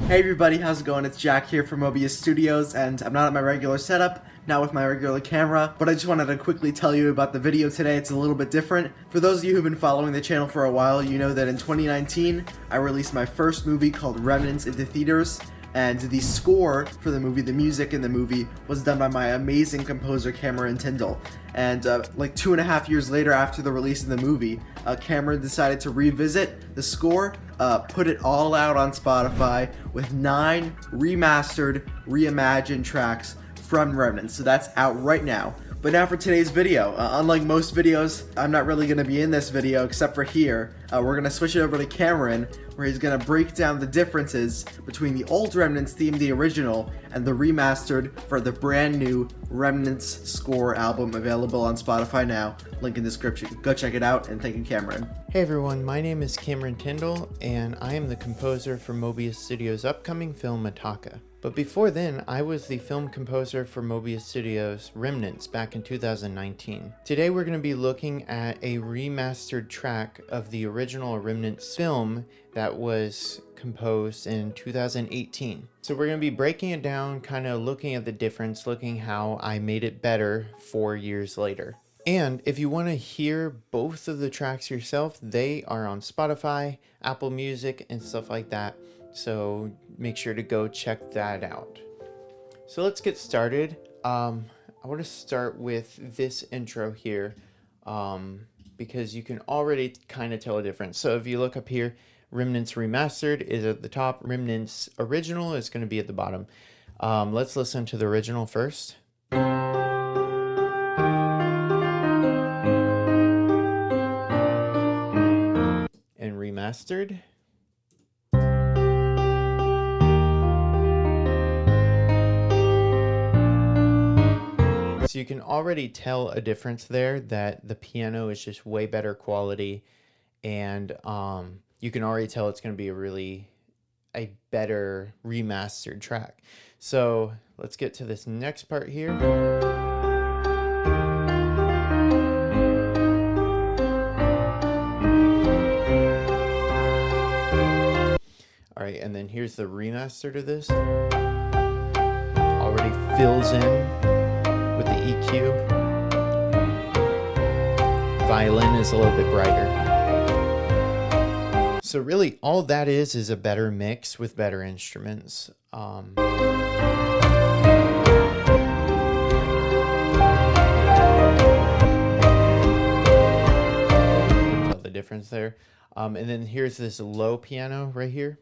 Hey everybody, how's it going? It's Jack here from Mobius Studios, and I'm not at my regular setup, not with my regular camera, but I just wanted to quickly tell you about the video today. It's a little bit different. For those of you who've been following the channel for a while, you know that in 2019, I released my first movie called Remnants into theaters, and the score for the movie, the music in the movie, was done by my amazing composer Cameron Tyndall. And like 2.5 years later, after the release of the movie, Cameron decided to revisit the score, put it all out on Spotify with 9 remastered, reimagined tracks from Remnants. So that's out right now. But now for today's video. Unlike most videos, I'm not really going to be in this video except for here. We're going to switch it over to Cameron, where he's going to break down the differences between the old Remnants theme, the original, and the remastered for the brand new Remnants score album available on Spotify now. Link in the description. Go check it out, and thank you, Cameron. Hey everyone, my name is Cameron Tyndall, and I am the composer for Mobius Studios' upcoming film Ataka. But before then, I was the film composer for Mobius Studios' Remnants back in 2019. Today we're going to be looking at a remastered track of the original Remnants film that was composed in 2018. So we're going to be breaking it down, kind of looking at the difference, looking how I made it better 4 years later. And if you want to hear both of the tracks yourself, they are on Spotify, Apple Music, and stuff like that. So make sure to go check that out. So let's get started. I want to start with this intro here because you can already kind of tell a difference. So if you look up here, Remnants Remastered is at the top. Remnants Original is going to be at the bottom. Let's listen to the original first. And Remastered. So you can already tell a difference there, that the piano is just way better quality, and you can already tell it's going to be a better remastered track. So let's get to this next part here. All right, and then here's the remaster to this. Already fills in with the EQ. Violin is a little bit brighter. So really all that is a better mix with better instruments. Tell the difference there. And then here's this low piano right here,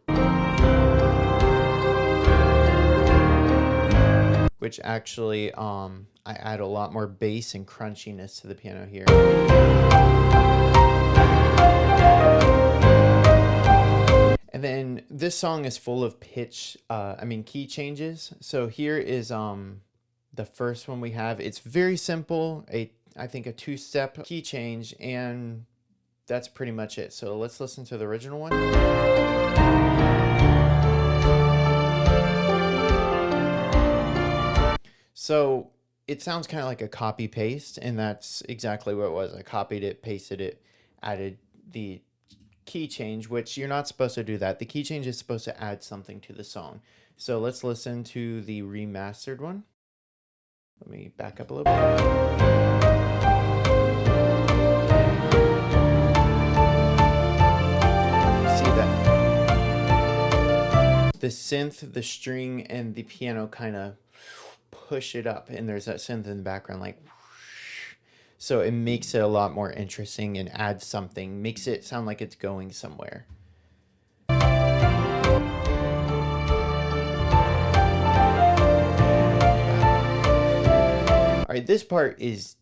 which actually I add a lot more bass and crunchiness to the piano here. And then this song is full of key changes. So here is the first one we have. It's very simple, I think a 2-step key change, and that's pretty much it. So let's listen to the original one. So it sounds kind of like a copy paste, and that's exactly what it was. I copied it, pasted it, added the key change, which you're not supposed to do that. The key change is supposed to add something to the song. So let's listen to the remastered one. Let me back up a little bit. The synth, the string, and the piano kind of push it up, and there's that synth in the background, like, so it makes it a lot more interesting and adds something, makes it sound like it's going somewhere. All right, this part is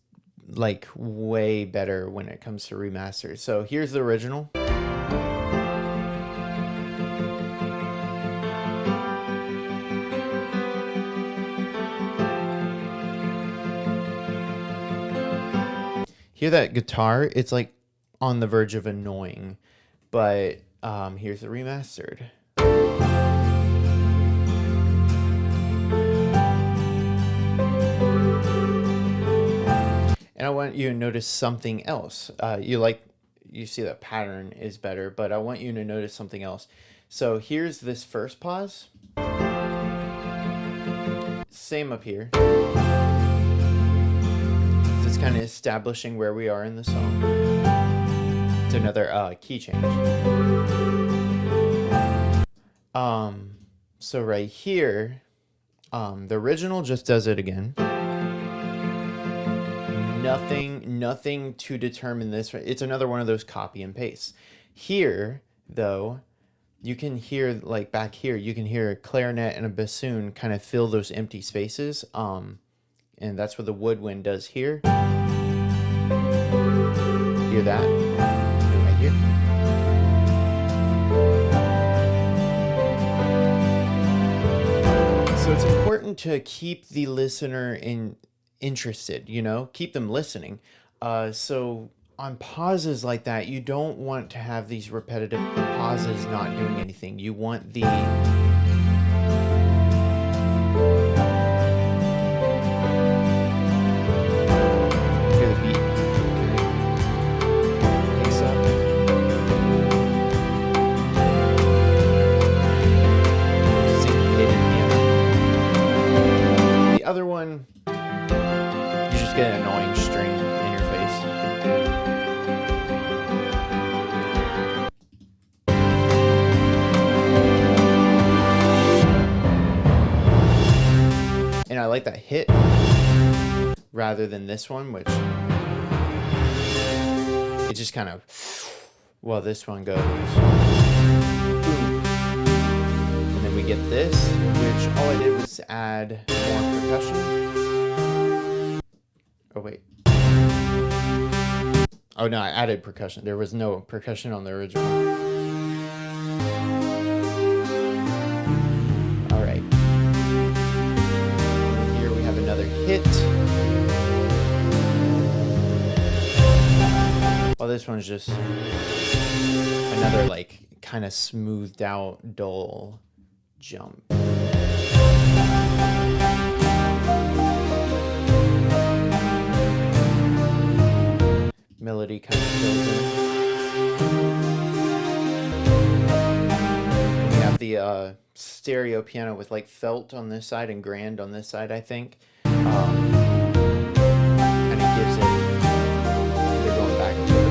like way better when it comes to remasters. So here's the original. Hear that guitar? It's like on the verge of annoying, but here's the remastered. And I want you to notice something else. You see that pattern is better, but I want you to notice something else. So here's this first pause. Same up here. It's kind of establishing where we are in the song. It's another key change. So right here, the original just does it again. Nothing to determine this. It's another one of those copy and paste. Here, though, you can hear, like back here, you can hear a clarinet and a bassoon kind of fill those empty spaces. And that's what the woodwind does here. Hear that? And right here. So it's important to keep the listener interested, you know, keep them listening. So on pauses like that, you don't want to have these repetitive pauses not doing anything. You want the hear the beat. Picks up. Syncopated piano. The other one, you just get an annoying string in your face. And I like that hit rather than this one, which it just kind of, well, this one goes boom. And then we get this, which all I did was add more percussion. Oh, wait. Oh, no, I added percussion. There was no percussion on the original. All right. Here we have another hit. Well, this one's just another, like, kind of smoothed out, dull jump. Melody kind of fills in. We have the stereo piano with like felt on this side and grand on this side, I think. Kind of gives it, they're going back to it.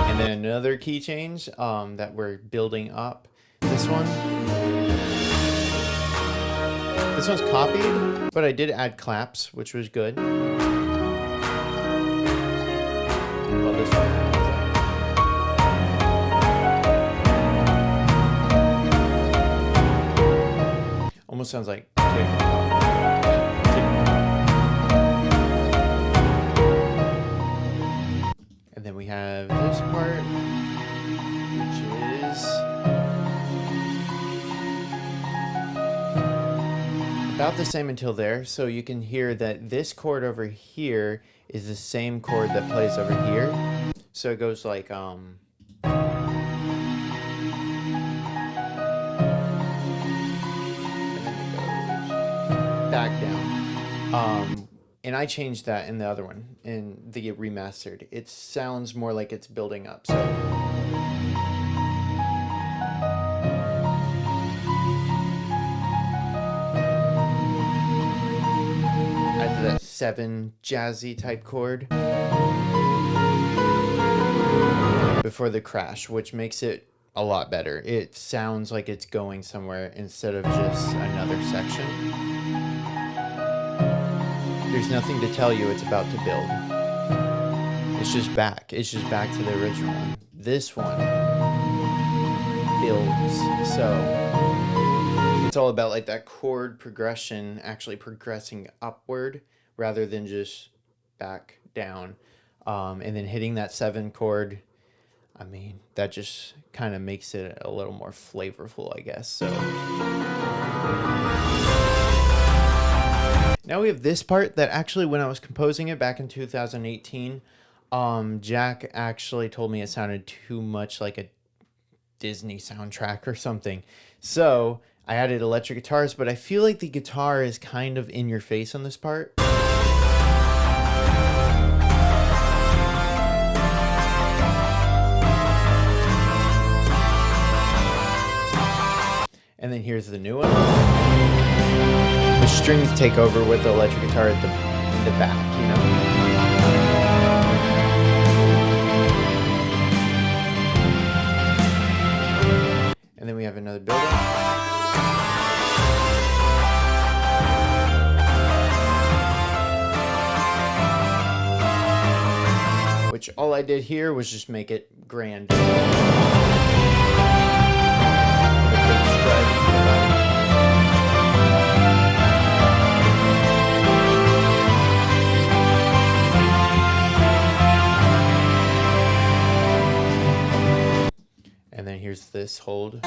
And then another key change that we're building up. This one's copied, but I did add claps, which was good. Well, this one almost sounds like tick tock, tick tock. And then we have this part, which is about the same until there. So you can hear that this chord over here is the same chord that plays over here. So it goes like and then it goes back down. And I changed that in the other one, in the remastered. It sounds more like it's building up. So that 7 jazzy type chord before the crash, which makes it a lot better. It sounds like it's going somewhere instead of just another section. There's nothing to tell you it's about to build. It's just back. It's just back to the original one. This one builds. So it's all about like that chord progression actually progressing upward rather than just back down. And then hitting that 7 chord, I mean, that just kind of makes it a little more flavorful, I guess. So now we have this part that actually, when I was composing it back in 2018, Jack actually told me it sounded too much like a Disney soundtrack or something. So I added electric guitars, but I feel like the guitar is kind of in your face on this part. And then here's the new one. The strings take over with the electric guitar at the back, you know? And then we have another build-up. Which all I did here was just make it grand. And then here's this hold.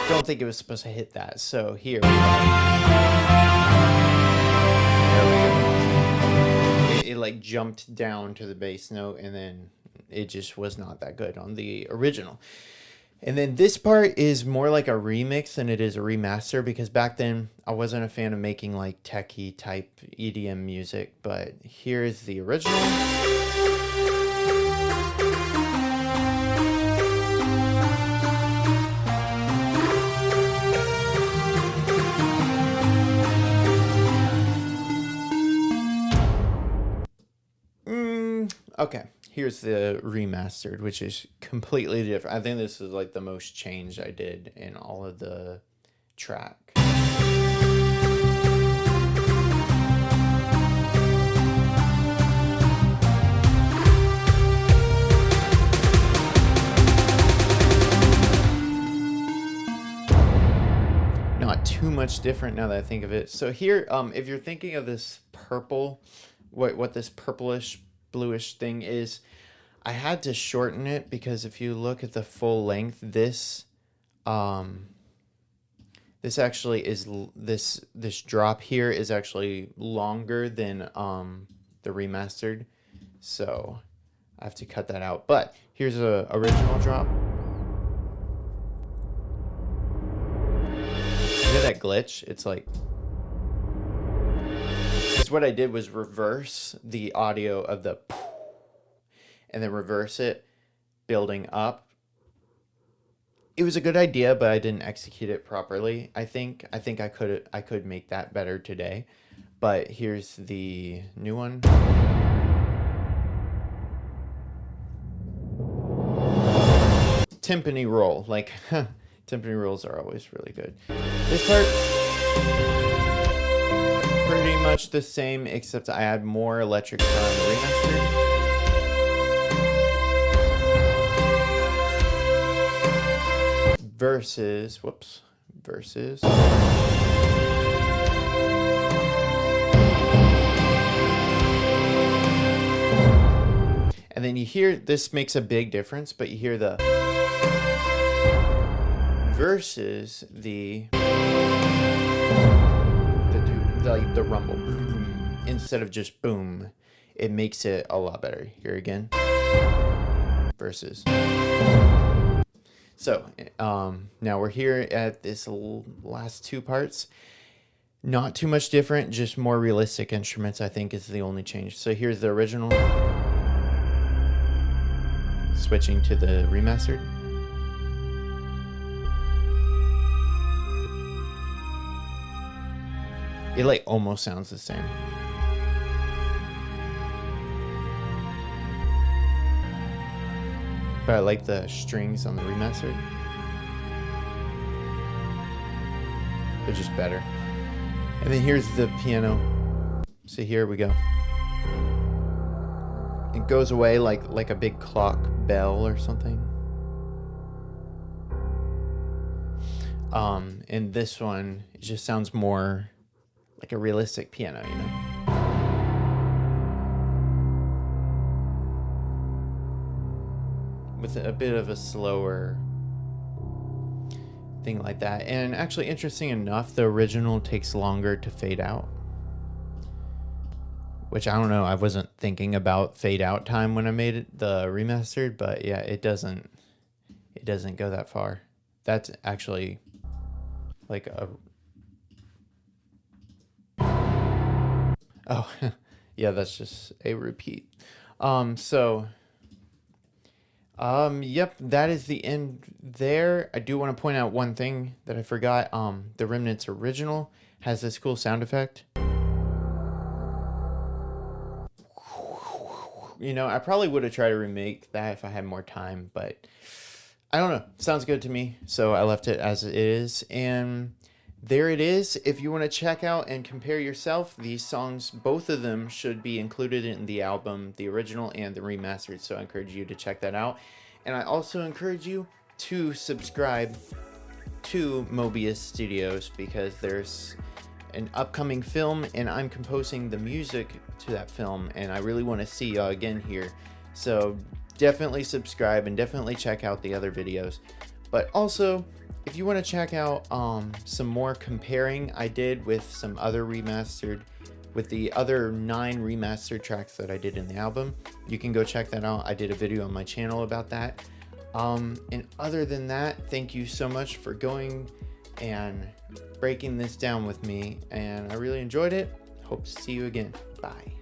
Don't think it was supposed to hit that, so here we go. There we go. It like jumped down to the bass note, and then it just was not that good on the original. And then this part is more like a remix than it is a remaster, because back then I wasn't a fan of making like techie type EDM music, but here's the original. Okay, here's the remastered, which is completely different. I think this is like the most change I did in all of the track. Not too much different now that I think of it. So here, if you're thinking of this purple, what this purplish bluish thing is, I had to shorten it because if you look at the full length, this actually is this drop here is actually longer than the remastered, so I have to cut that out. But here's a original drop. You hear that glitch? It's like, because what I did was reverse the audio of the and then reverse it, building up. It was a good idea, but I didn't execute it properly. I think I could make that better today. But here's the new one. Timpani roll, like timpani rolls are always really good. This part, pretty much the same, except I add more electric guitar in the remastered. Versus. And then you hear, this makes a big difference, but you hear the versus the rumble instead of just boom. It makes it a lot better. Here again. Versus. So, now we're here at this last two parts. Not too much different, just more realistic instruments, I think, is the only change. So here's the original. Switching to the remastered. It like almost sounds the same. But I like the strings on the remastered. They're just better. And then here's the piano. So here we go. It goes away like a big clock bell or something. And this one, it just sounds more like a realistic piano, you know? With a bit of a slower thing like that. And actually, interesting enough, the original takes longer to fade out. Which, I don't know, I wasn't thinking about fade out time when I made it the remastered, but yeah, it doesn't go that far. That's actually like a... Oh, yeah, that's just a repeat. So Yep, that is the end there. I do want to point out one thing that I forgot. The Remnants original has this cool sound effect. You know, I probably would have tried to remake that if I had more time, but I don't know. Sounds good to me, so I left it as it is. And there it is. If you want to check out and compare yourself, these songs, both of them should be included in the album, the original and the remastered. So I encourage you to check that out. And I also encourage you to subscribe to Mobius Studios because there's an upcoming film and I'm composing the music to that film, and I really want to see y'all again here. So definitely subscribe and definitely check out the other videos. But also, if you want to check out some more comparing I did with some other remastered, with the other 9 remastered tracks that I did in the album, you can go check that out. I did a video on my channel about that. And other than that, thank you so much for going and breaking this down with me, and I really enjoyed it. Hope to see you again. Bye.